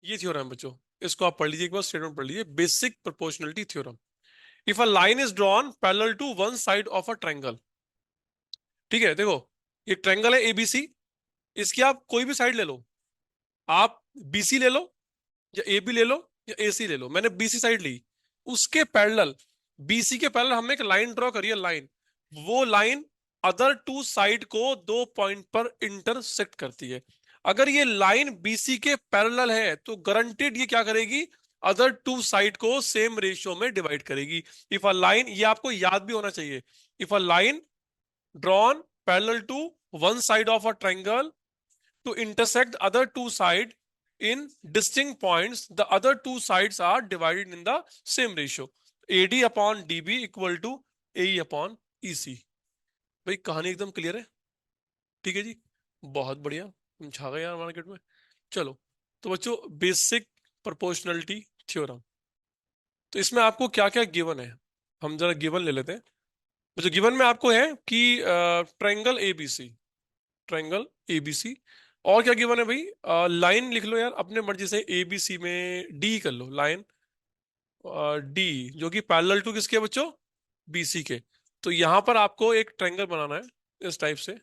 ये थ्योरम है बच्चों, इसको आप पढ़ लीजिए एक बार, स्टेटमेंट पढ़ लीजिए, basic proportionality theorem. If a line is drawn parallel to one side of a triangle, ठीक है, देखो ये ट्रायंगल है एबीसी, इसकी आप कोई भी साइड ले लो, आप बीसी ले लो या ए बी ले लो या ए सी ले लो, मैंने बीसी साइड ली, उसके पैरेलल, बीसी के पैरेलल हमने एक लाइन ड्रॉ करी है, लाइन, वो लाइन अदर टू साइड को दो पॉइंट पर इंटरसेक्ट करती है। अगर ये लाइन बीसी के पैरेलल है तो गारंटेड ये क्या करेगी, अदर टू साइड को सेम रेशियो में डिवाइड करेगी। इफ अ लाइन, ये आपको याद भी होना चाहिए, if a line drawn parallel to one side of a triangle to intersect the other two sides in distinct points, the other two sides are divided in the same ratio, AD upon DB equal to AE upon EC। भाई कहानी एकदम clear है, ठीक है जी, बहुत बढ़िया, तुम छा गए यार मार्केट में। चलो, तो बच्चों बेसिक प्रोपोर्शनलिटी थ्योरम, तो इसमें आपको क्या क्या गिवन है, हम जरा गिवन ले लेते हैं। बच्चों गिवन में आपको है कि ट्रायंगल एबीसी, ट्रायंगल एबीसी, और क्या गिवन है भाई, लाइन लिख लो यार अपने मर्जी से, ए बी सी में डी कर लो, लाइन डी जो कि पैरेलल टू किसके बच्चों, बीसी के। तो यहां पर आपको एक ट्रायंगल बनाना है इस टाइप से,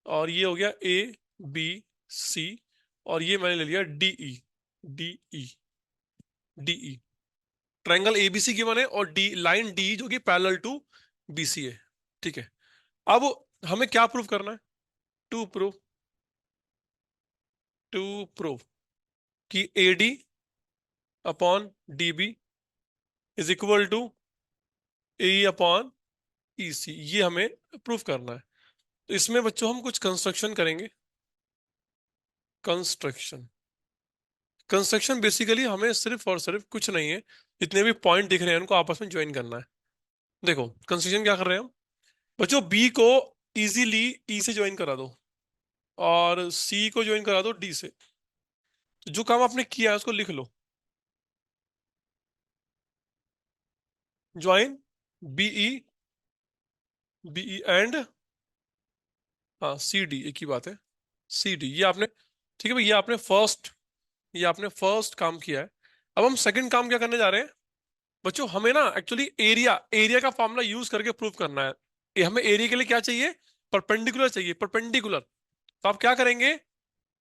और ये हो गया ए बी सी, और ये मैंने ले लिया D E, D E, D E, triangle ABC given है और डी, लाइन डी जो कि पैरेलल टू बीसी है, ठीक है। अब हमें क्या प्रूव करना है, टू प्रूव, टू प्रूव कि AD upon DB is equal to A upon EC, ये हमें प्रूफ करना है। तो इसमें बच्चों हम कुछ कंस्ट्रक्शन करेंगे, कंस्ट्रक्शन, कंस्ट्रक्शन बेसिकली हमें सिर्फ और सिर्फ कुछ नहीं है, जितने भी पॉइंट दिख रहे हैं उनको आपस में ज्वाइन करना है। देखो कंस्ट्रक्शन क्या कर रहे हैं हम बच्चों, बी को इजीली ई से ज्वाइन करा दो और सी को ज्वाइन करा दो डी से। तो जो काम आपने किया है उसको लिख लो, ज्वाइन बीई, बीई एंड, हाँ सी डी, एक ही बात है, सी डी, ये आपने, ठीक है भाई, ये आपने फर्स्ट काम किया है। अब हम सेकंड काम क्या करने जा रहे हैं बच्चों, हमें ना एक्चुअली एरिया, एरिया का फॉर्मूला यूज करके प्रूव करना है। हमें एरिया के लिए क्या चाहिए, परपेंडिकुलर चाहिए, परपेंडिकुलर। तो आप क्या करेंगे,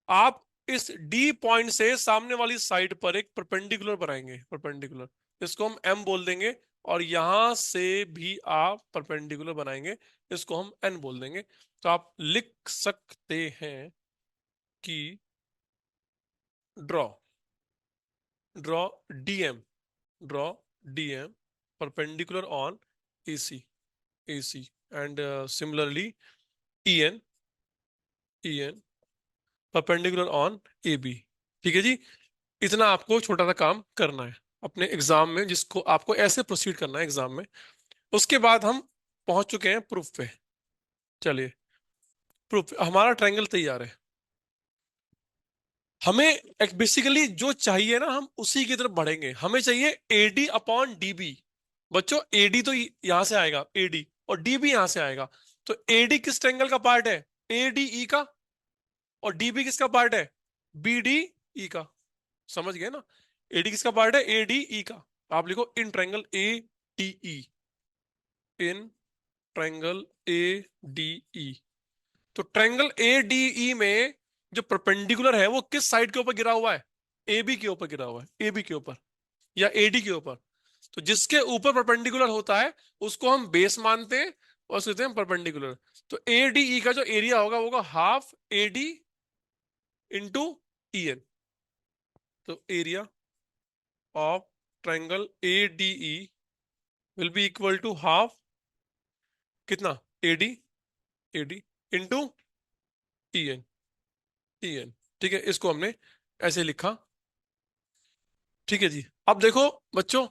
आप इस डी पॉइंट से सामने वाली साइड पर एक परपेंडिकुलर बनाएंगे, परपेंडिकुलर, इसको हम एम बोल देंगे, और यहां से भी आप परपेंडिकुलर बनाएंगे, इसको हम एन बोल देंगे। तो आप लिख सकते हैं कि draw, draw DM, draw DM perpendicular on AC, AC, and similarly EN, EN perpendicular on AB। ठीक है जी, इतना आपको छोटा सा काम करना है अपने एग्जाम में, जिसको आपको ऐसे प्रोसीड करना है एग्जाम में। उसके बाद हम पहुंच चुके हैं प्रूफ पे। चलिए, प्रूफ, हमारा ट्रायंगल तैयार है, हमें एक बेसिकली जो चाहिए ना हम उसी की तरफ बढ़ेंगे। हमें चाहिए एडी अपॉन डीबी, बच्चों एडी तो यहां से आएगा एडी, और डीबी यहां से आएगा। तो एडी किस ट्रायंगल का पार्ट है, एडीई का, और डीबी किसका पार्ट है, बीडीई का। समझ गए ना, एडी किसका पार्ट है, एडीई का। आप लिखो in triangle A D E, in triangle A D E. तो ट्रायंगल एडीई में जो परपेंडिकुलर है वो किस साइड के ऊपर गिरा हुआ है, ए बी के ऊपर गिरा हुआ है, ए बी के ऊपर या एडी के ऊपर। तो जिसके ऊपर परपेंडिकुलर होता है उसको हम बेस मानते हैं और सोचते हैं परपेंडिकुलर। तो एडीई का जो एरिया होगा वो होगा half AD into E N. तो area of triangle ADE will be equal to half, कितना, AD, AD into E N, E N, ठीक है, इसको हमने ऐसे लिखा। ठीक है जी, अब देखो बच्चों,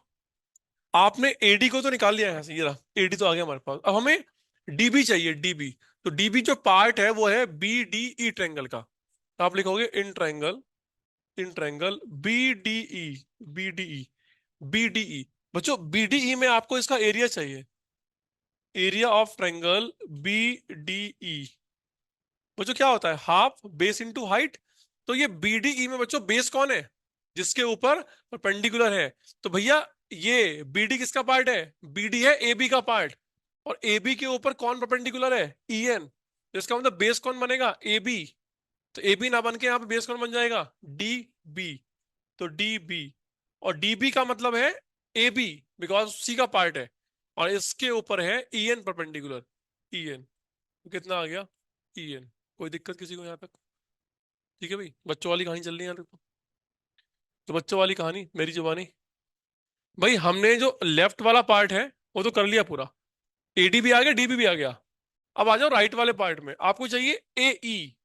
आपने एडी को तो निकाल लिया है, ये रहा एडी तो आ गया हमारे पास। अब हमें डीबी चाहिए, डीबी। तो डीबी जो पार्ट है वो है बी डी ई ट्रायंगल का। तो आप लिखोगे in triangle, in triangle B D E, B D E, B D E. बच्चों बीडीई में आपको इसका एरिया चाहिए, area of triangle B D E. बच्चों क्या होता है, हाफ बेस इंटू हाइट। तो ये बीडीई में बच्चों बेस कौन है, जिसके ऊपर परपेंडिकुलर है। तो भैया ये बीडी किसका पार्ट है? बीडी है एबी का पार्ट। और एबी के ऊपर कौन परपेंडिकुलर है? ईएन। तो इसका मतलब बेस कौन बनेगा? एबी। तो एबी ना बन के यहाँ पे बेस कौन बन जाएगा? D B. तो डी बी। और डीबी का मतलब है ए बी, बिकॉज सी का पार्ट है। और इसके ऊपर है ईएन परपेंडिकुलर। ईएन। तो कितना आ गया? ईएन। कोई दिक्कत किसी को यहाँ तक? ठीक है भाई, बच्चों वाली कहानी चल रही है यहाँ तक। तो बच्चों वाली कहानी मेरी जुबानी। भाई हमने जो लेफ्ट वाला पार्ट है वो तो कर लिया पूरा। एडी भी आ गया, डीबी भी आ गया। अब आ जाओ राइट वाले पार्ट में, आपको चाहिए ए ई।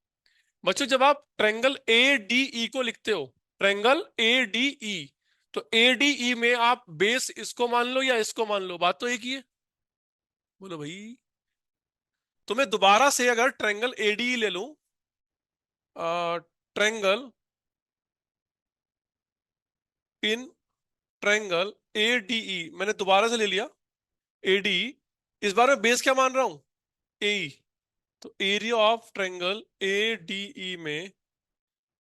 बच्चों जब आप ट्रेंगल ए डी ई को लिखते हो, ट्रेंगल ए डी ई, तो ए डी ई में आप बेस इसको मान लो या इसको मान लो, बात तो एक ही है। बोलो भाई। तो मैं दोबारा से अगर ट्रेंगल ए डी ई ले लूं, triangle in triangle A D E मैंने दोबारा से ले लिया। ए डी ई, इस बार मैं बेस क्या मान रहा हूं? ए ई। तो area of triangle A D E में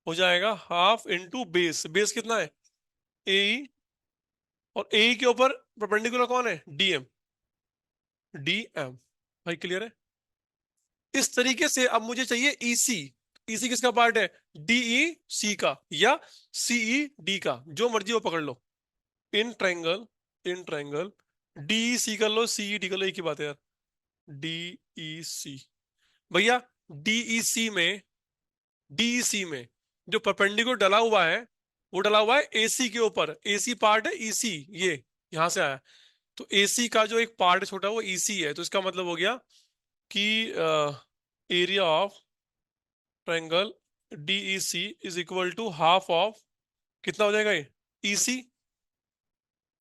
हो जाएगा हाफ इंटू बेस। बेस कितना है? ए ई। और ए के ऊपर परपेंडिकुलर कौन है? डीएम। डीएम। भाई क्लियर है? इस तरीके से अब मुझे चाहिए ईसी। ईसी किसका पार्ट है? डीई सी का या सीई डी का, जो मर्जी वो पकड़ लो। इन ट्रायंगल डीई सी कर लो, सीई डी कर लो, एक ही बात है यार। डीई सी। भैया डीई सी में जो परपेंडिकुलर डला हुआ है वो डला हुआ है एसी के ऊपर। एसी पार्ट है ईसी, ये यहां से आया। तो एसी का जो एक पार्ट छोटा वो ईसी है। तो इसका मतलब हो गया कि area of triangle DE C is equal to half of, कितना हो जाएगा ये? ईसी।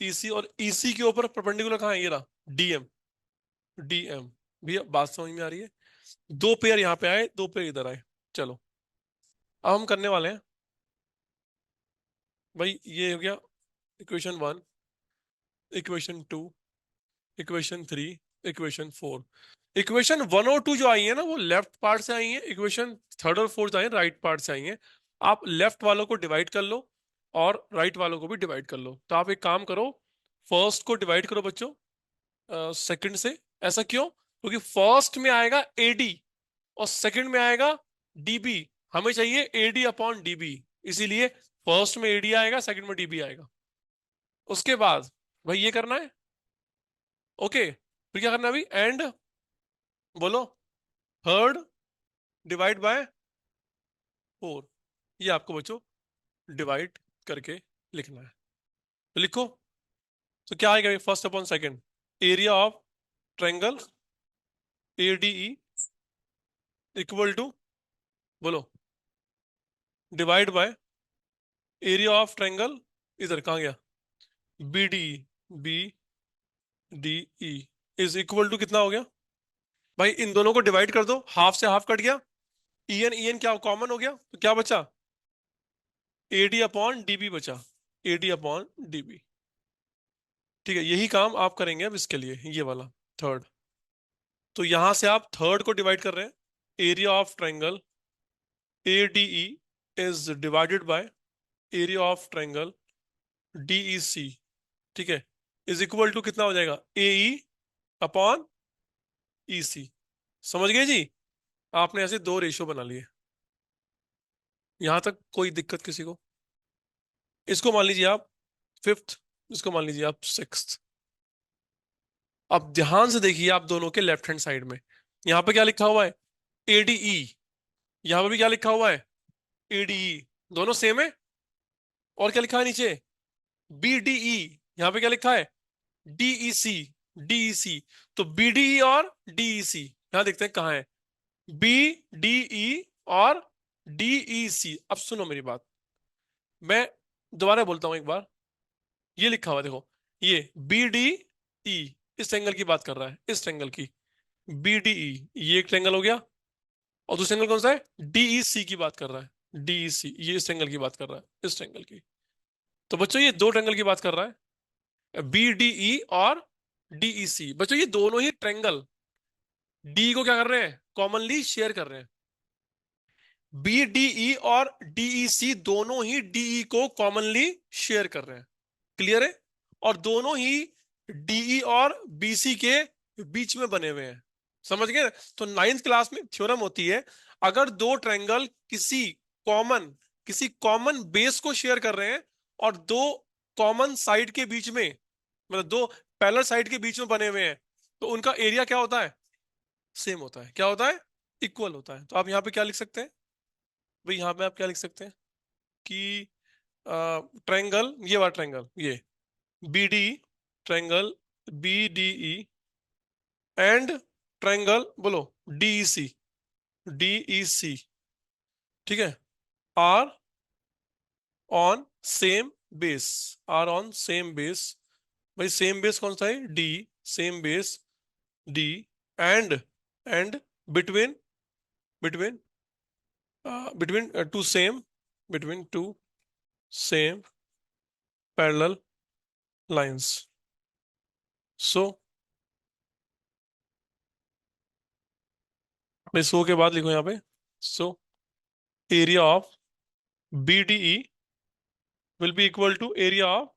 ईसी और ईसी के ऊपर परपेंडिकुलर कहाँ है? ये रहा, डीएम। डीएम। भैया बात समझ में आ रही है? दो पेयर यहाँ पे आए, दो पेयर इधर आए। चलो अब हम करने वाले हैं भाई, ये हो गया equation one, equation two, equation three, equation four. Equation one और टू जो आई है ना वो लेफ्ट पार्ट से आई है। इक्वेशन थर्ड और फोर्थ आई है राइट पार्ट से आई है। आप लेफ्ट वालों को डिवाइड कर लो और राइट वालों को भी डिवाइड कर लो। तो आप एक काम करो, फर्स्ट को डिवाइड करो बच्चों सेकंड से। ऐसा क्यों? क्योंकि फर्स्ट में आएगा एडी और सेकंड में आएगा डीबी। हमें चाहिए एडी अपॉन डीबी, इसीलिए फर्स्ट में एडी आएगा, सेकंड में डीबी आएगा। उसके बाद भाई ये करना है। ओके, फिर क्या करना है अभी? एंड बोलो, थर्ड डिवाइड बाय फोर। ये आपको बच्चों डिवाइड करके लिखना है। तो लिखो। तो क्या आएगा? First upon second, area of triangle ADE equal to, बोलो, divide by area of triangle, इधर कहाँ गया? B D. B D E is equal to कितना हो गया? भाई इन दोनों को डिवाइड कर दो, हाफ से हाफ कट गया। ईएन ईएन क्या कॉमन हो गया, तो क्या बचा? एडी अपॉन डीबी बचा। AD upon DB. ठीक है, यही काम आप करेंगे अब इसके लिए, ये वाला थर्ड। तो यहां से आप थर्ड को डिवाइड कर रहे हैं। Area of triangle ADE is divided by area of triangle DEC. ठीक है, इज इक्वल टू कितना हो जाएगा? एई अपॉन ईसी। समझ गए जी? आपने ऐसे दो रेशियो बना लिए। यहां तक कोई दिक्कत किसी को? इसको मान लीजिए आप फिफ्थ, इसको मान लीजिए आप सिक्स्थ। अब ध्यान से देखिए आप दोनों के लेफ्ट हैंड साइड में, यहां पे क्या लिखा हुआ है? एडीई। यहां पे भी क्या लिखा हुआ है? एडीई। दोनों सेम है। और क्या लिखा है नीचे? बीडीई। यहां पे क्या लिखा है? डीईसी। डीईसी। तो बीडीई और डीईसी यहां देखते हैं कहाँ है। बी डीई और डीईसी। अब सुनो मेरी बात, मैं दोबारा बोलता हूं एक बार। ये लिखा हुआ है, देखो, ये बी डी ई इस एंगल की बात कर रहा है, इस एंगल की। बी डी ई ये एक एंगल हो गया। और दूसरा एंगल कौन सा है? डीई सी की बात कर रहा है। डीई सी ये इस एंगल की बात कर रहा है, इस एंगल की। तो बच्चों ये दो एंगल की बात कर रहा है, बी डी ई और डीई सी। बच्चों ये दोनों ही ट्रेंगल डी को क्या कर रहे हैं? कॉमनली शेयर कर रहे हैं। BDE और DEC दोनों ही DE को कॉमनली शेयर कर रहे हैं। क्लियर है? और दोनों ही DE और BC के बीच में बने हुए हैं। समझ गए? तो नाइन्थ क्लास में थ्योरम होती है, अगर दो ट्रायंगल कॉमन किसी कॉमन बेस को शेयर कर रहे हैं और दो कॉमन साइड के बीच में, मतलब दो पैरेलल साइड के बीच में बने हुए हैं, तो उनका एरिया क्या होता है? सेम होता है। क्या होता है? इक्वल होता है। तो आप यहाँ पे क्या लिख सकते हैं भाई? यहाँ पे आप क्या लिख सकते हैं कि ट्रायंगल, ये वाला ट्रायंगल, ये BD, triangle BDE and triangle बोलो DEC, DEC, ठीक है, are on same base, are on same base. भाई सेम बेस कौन सा है? D, same base D, and and between between between two same, between two same parallel lines. So भाई so के बाद लिखो यहाँ पे, so area of BDE will be equal to area of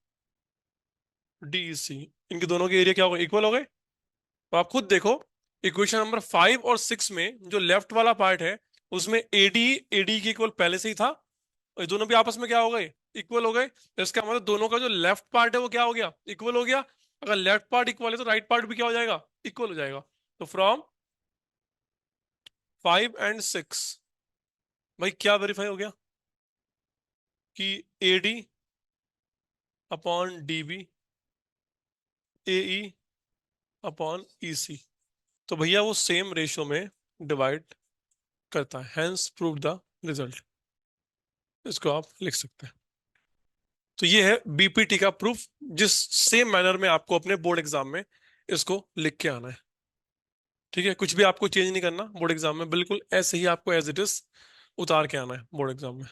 DEC। इनके दोनों के एरिया क्या हो गए? इक्वल हो गए। तो आप खुद देखो, इक्वेशन नंबर 5 और 6 में जो लेफ्ट वाला पार्ट है उसमें AD की इक्वल पहले से ही था, और ये दोनों भी आपस में क्या हो गए? इक्वल हो गए। तो इसका मतलब दोनों का जो लेफ्ट पार्ट है वो क्या हो गया? इक्वल हो गया। अगर लेफ्ट पार्ट इक्वल है तो राइट पार्ट भी क्या हो जाएगा? इक्वल हो जाएगा। तो फ्रॉम 5 और 6 भाई क्या वेरीफाई हो गया कि AD upon DB, AE upon EC, तो भैया वो सेम रेशियो में डिवाइड करता है, हैंस प्रूव द रिजल्ट। इसको आप लिख सकते हैं। तो ये है BPT का प्रूफ, जिस सेम मैनर में आपको अपने बोर्ड एग्जाम में इसको लिख के आना है। ठीक है, कुछ भी आपको चेंज नहीं करना बोर्ड एग्जाम में, बिल्कुल ऐसे ही आपको एज इट इज उतार के आना है बोर्ड एग्जाम में।